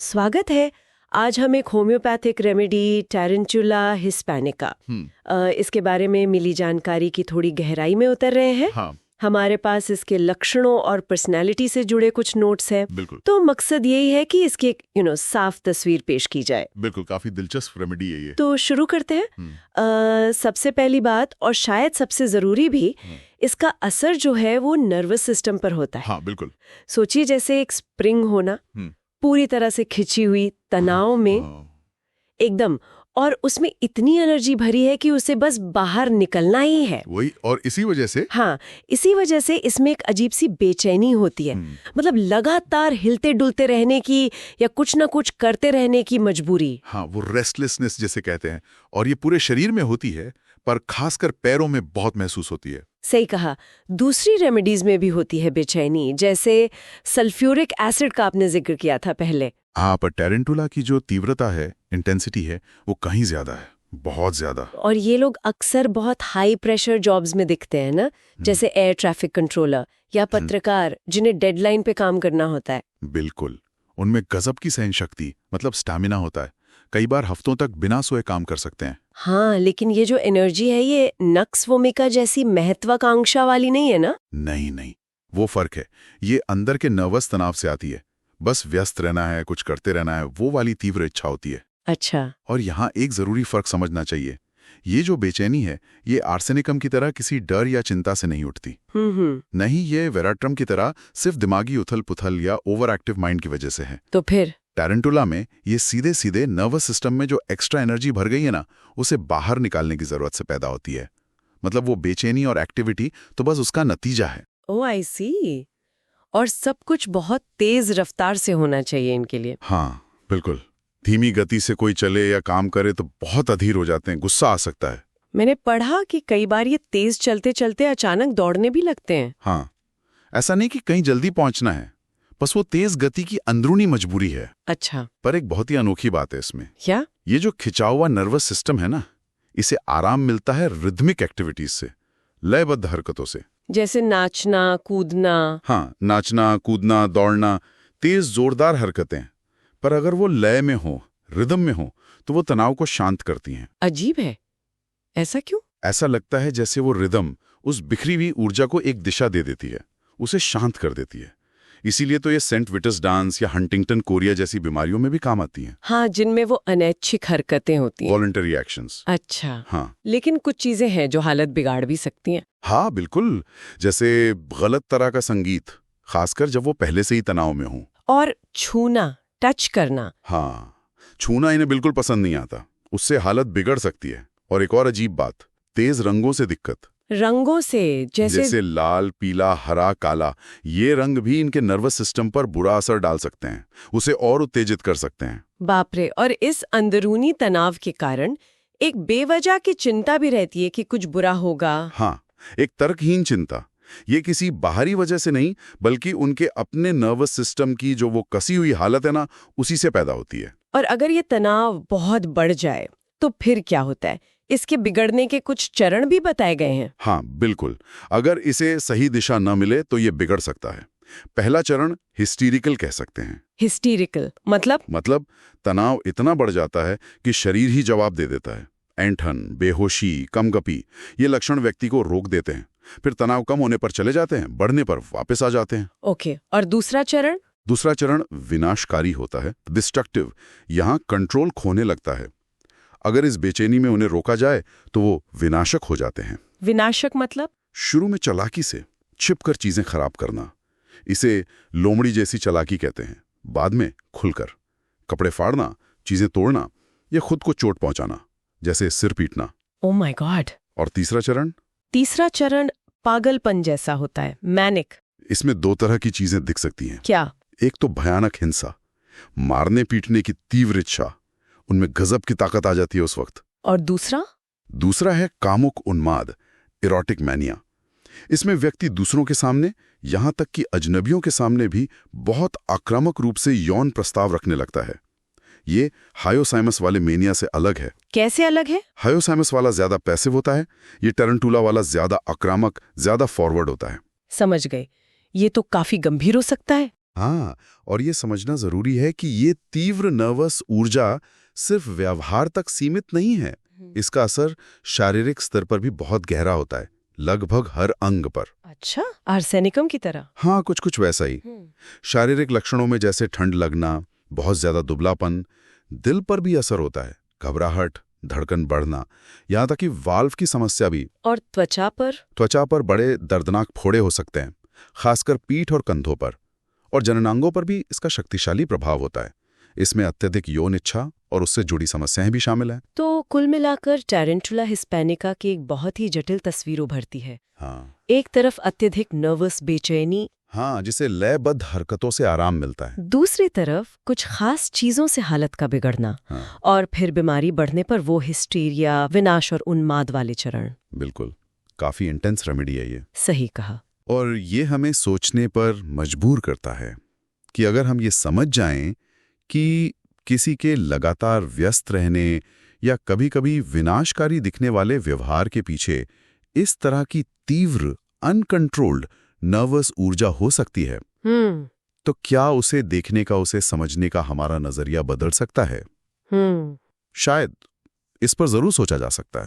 स्वागत है। आज हम एक होम्योपैथिक रेमेडी टैरेंटुला हिस्पैनिका इसके बारे में मिली जानकारी की थोड़ी गहराई में उतर रहे हैं। हाँ, हमारे पास इसके लक्षणों और पर्सनैलिटी से जुड़े कुछ नोट्स हैं। बिल्कुल तो मकसद यही है कि इसकी एक साफ तस्वीर पेश की जाए। बिल्कुल काफी दिलचस्प रेमेडी है ये। तो शुरू करते हैं। सबसे पहली बात और शायद सबसे जरूरी भी, इसका असर जो है वो नर्वस सिस्टम पर होता है। हाँ बिल्कुल। सोचिए जैसे एक स्प्रिंग होना, पूरी तरह से खिंची हुई तनाव में एकदम, और उसमें इतनी एनर्जी भरी है कि उसे बस बाहर निकलना ही है। वही, और इसी वजह से इसी वजह से इसमें एक अजीब सी बेचैनी होती है। मतलब लगातार हिलते डुलते रहने की या कुछ ना कुछ करते रहने की मजबूरी। हाँ, वो रेस्टलेसनेस जिसे कहते हैं, और ये पूरे शरीर में होती है पर खासकर पैरों में बहुत महसूस होती है। सही कहा। दूसरी रेमेडीज में भी होती है बेचैनी, जैसे सल्फ्यूरिक एसिड का आपने जिक्र किया था पहले। हाँ, पर टैरेंटुला की जो तीव्रता है, इंटेंसिटी है, वो कहीं ज्यादा है, बहुत ज्यादा। और ये लोग अक्सर बहुत हाई प्रेशर जॉब्स में दिखते हैं ना, जैसे एयर ट्रैफिक कंट्रोलर या पत्रकार जिन्हें डेडलाइन पे काम करना होता है। बिल्कुल, उनमें गजब की सहन शक्ति मतलब स्टैमिना होता है। कई बार हफ्तों तक बिना सोए काम कर सकते हैं। हाँ, लेकिन ये जो एनर्जी है ये नक्स वोमिका जैसी महत्वाकांक्षा वाली नहीं है ना? नहीं, वो फर्क है। ये अंदर के नर्वस तनाव से आती है। बस व्यस्त रहना है, कुछ करते रहना है, वो वाली तीव्र इच्छा होती है। अच्छा। और यहाँ एक जरूरी फर्क समझना चाहिए। ये जो बेचैनी है, ये आर्सेनिकम की तरह किसी डर या चिंता से नहीं उठती। नहीं, ये वेराट्रम की तरह सिर्फ दिमागी उथल पुथल या ओवर एक्टिव माइंड की वजह से है। तो फिर टैरेंटुला में ये सीधे सीधे नर्वस सिस्टम में जो एक्स्ट्रा एनर्जी भर गई है ना, उसे बाहर निकालने की जरूरत से पैदा होती है। मतलब वो बेचैनी और एक्टिविटी तो बस उसका नतीजा है। ओह आई सी। और सब कुछ बहुत तेज रफ्तार से होना चाहिए इनके लिए। हाँ बिल्कुल। धीमी गति से कोई चले या काम करे तो बहुत अधीर हो जाते हैं, गुस्सा आ सकता है। मैंने पढ़ा कि कई बार ये तेज चलते चलते अचानक दौड़ने भी लगते हैं। हाँ, ऐसा नहीं कि कहीं जल्दी पहुंचना है, बस वो तेज गति की अंदरूनी मजबूरी है। अच्छा। पर एक बहुत ही अनोखी बात है इसमें। क्या? ये जो खिंचा हुआ नर्वस सिस्टम है ना, इसे आराम मिलता है रिदमिक एक्टिविटीज से, लयबद्ध हरकतों से। जैसे नाचना, कूदना। हाँ, नाचना, कूदना, दौड़ना, तेज जोरदार हरकतें। पर अगर वो लय में हो, रिदम में हो, तो वो तनाव को शांत करती हैं। अजीब है, ऐसा क्यों? ऐसा लगता है जैसे वो रिदम उस बिखरी हुई ऊर्जा को एक दिशा दे देती है, उसे शांत कर देती है। इसीलिए तो ये सेंट विटस डांस या हंटिंगटन कोरिया जैसी बीमारियों में भी काम आती हैं। हाँ, जिनमें वो अनैच्छिक हरकतें होती हैं। Voluntary actions. अच्छा। हाँ, लेकिन कुछ चीजें हैं जो हालत बिगाड़ भी सकती हैं। हाँ बिल्कुल। जैसे गलत तरह का संगीत, खासकर जब वो पहले से ही तनाव में हो। और छूना, टच करना। हाँ, छूना इन्हें बिल्कुल पसंद नहीं आता, उससे हालत बिगड़ सकती है। और एक और अजीब बात, तेज रंगों से दिक्कत। रंगों से? जैसे लाल, पीला, हरा, काला, ये रंग भी इनके नर्वस सिस्टम पर बुरा असर डाल सकते हैं, उसे और उत्तेजित कर सकते हैं। बाप रे। और इस अंदरूनी तनाव के कारण एक बेवजह की चिंता भी रहती है कि कुछ बुरा होगा। हाँ, एक तर्कहीन चिंता। ये किसी बाहरी वजह से नहीं, बल्कि उनके अपने नर्वस सिस्टम की जो वो कसी हुई हालत है ना, उसी से पैदा होती है। और अगर ये तनाव बहुत बढ़ जाए तो फिर क्या होता है? इसके बिगड़ने के कुछ चरण भी बताए गए हैं। हाँ बिल्कुल। अगर इसे सही दिशा न मिले तो ये बिगड़ सकता है। पहला चरण हिस्टीरिकल कह सकते हैं। हिस्टीरिकल मतलब तनाव इतना बढ़ जाता है कि शरीर ही जवाब दे देता है। ऐंठन, बेहोशी, कमकपी, ये लक्षण व्यक्ति को रोक देते हैं। फिर तनाव कम होने पर चले जाते हैं, बढ़ने पर वापस आ जाते हैं। ओके। और दूसरा चरण विनाशकारी होता है, डिस्ट्रक्टिव। यहाँ कंट्रोल खोने लगता है। अगर इस बेचैनी में उन्हें रोका जाए तो वो विनाशक हो जाते हैं। विनाशक मतलब? शुरू में चालाकी से छिपकर चीजें खराब करना, इसे लोमड़ी जैसी चालाकी कहते हैं। बाद में खुलकर कपड़े फाड़ना, चीजें तोड़ना या खुद को चोट पहुंचाना, जैसे सिर पीटना। Oh my God. और तीसरा चरण पागलपन जैसा होता है, मैनिक। इसमें दो तरह की चीजें दिख सकती हैं। क्या? एक तो भयानक हिंसा, मारने पीटने की तीव्र इच्छा, उनमें गजब की ताकत आ जाती है उस वक्त। और दूसरा है कामुक उन्माद, इरोटिक मैनिया। इसमें व्यक्ति दूसरों के सामने, यहां तक कि अजनबियों के सामने भी बहुत आक्रामक रूप से यौन प्रस्ताव रखने लगता है। ये हायोसाइमस वाले मेनिया से अलग है। कैसे अलग है? हायोसाइमस वाला ज्यादा पैसिव होता है, ये टैरेंटुला वाला ज्यादा आक्रामक, ज्यादा फॉरवर्ड होता है। समझ गए। ये तो काफी गंभीर हो सकता है। हाँ, और ये समझना जरूरी है कि ये तीव्र नर्वस ऊर्जा सिर्फ व्यवहार तक सीमित नहीं है। इसका असर शारीरिक स्तर पर भी बहुत गहरा होता है, लगभग हर अंग पर। अच्छा, आर्सेनिकम की तरह। हाँ, कुछ कुछ वैसा ही। शारीरिक लक्षणों में जैसे ठंड लगना, बहुत ज्यादा दुबलापन, दिल पर भी असर होता है, घबराहट, धड़कन बढ़ना, यहाँ तक कि वाल्व की समस्या भी। और त्वचा पर बड़े दर्दनाक फोड़े हो सकते हैं, खासकर पीठ और कंधों पर। और जननांगों पर भी इसका शक्तिशाली प्रभाव होता है। इसमें अत्यधिक यौन इच्छा और उससे जुड़ी समस्याएं भी शामिल हैं। तो कुल मिलाकर टैरेंटुला हिस्पैनिका की एक बहुत ही जटिल तस्वीर उभरती है। हाँ, एक तरफ अत्यधिक नर्वस बेचैनी, हाँ, जिसे लयबद्ध हरकतों से आराम मिलता है। दूसरी तरफ कुछ खास चीजों से हालत का बिगड़ना, हाँ, और फिर बीमारी बढ़ने पर वो हिस्टीरिया, विनाश और उन्माद वाले चरण। बिल्कुल, काफी इंटेंस रेमेडी है ये। सही कहा। और ये हमें सोचने पर मजबूर करता है कि अगर हम ये समझ जाएं कि किसी के लगातार व्यस्त रहने या कभी-कभी विनाशकारी दिखने वाले व्यवहार के पीछे इस तरह की तीव्र, अनकंट्रोल्ड नर्वस ऊर्जा हो सकती है, तो क्या उसे देखने का, उसे समझने का हमारा नजरिया बदल सकता है? शायद इस पर जरूर सोचा जा सकता है।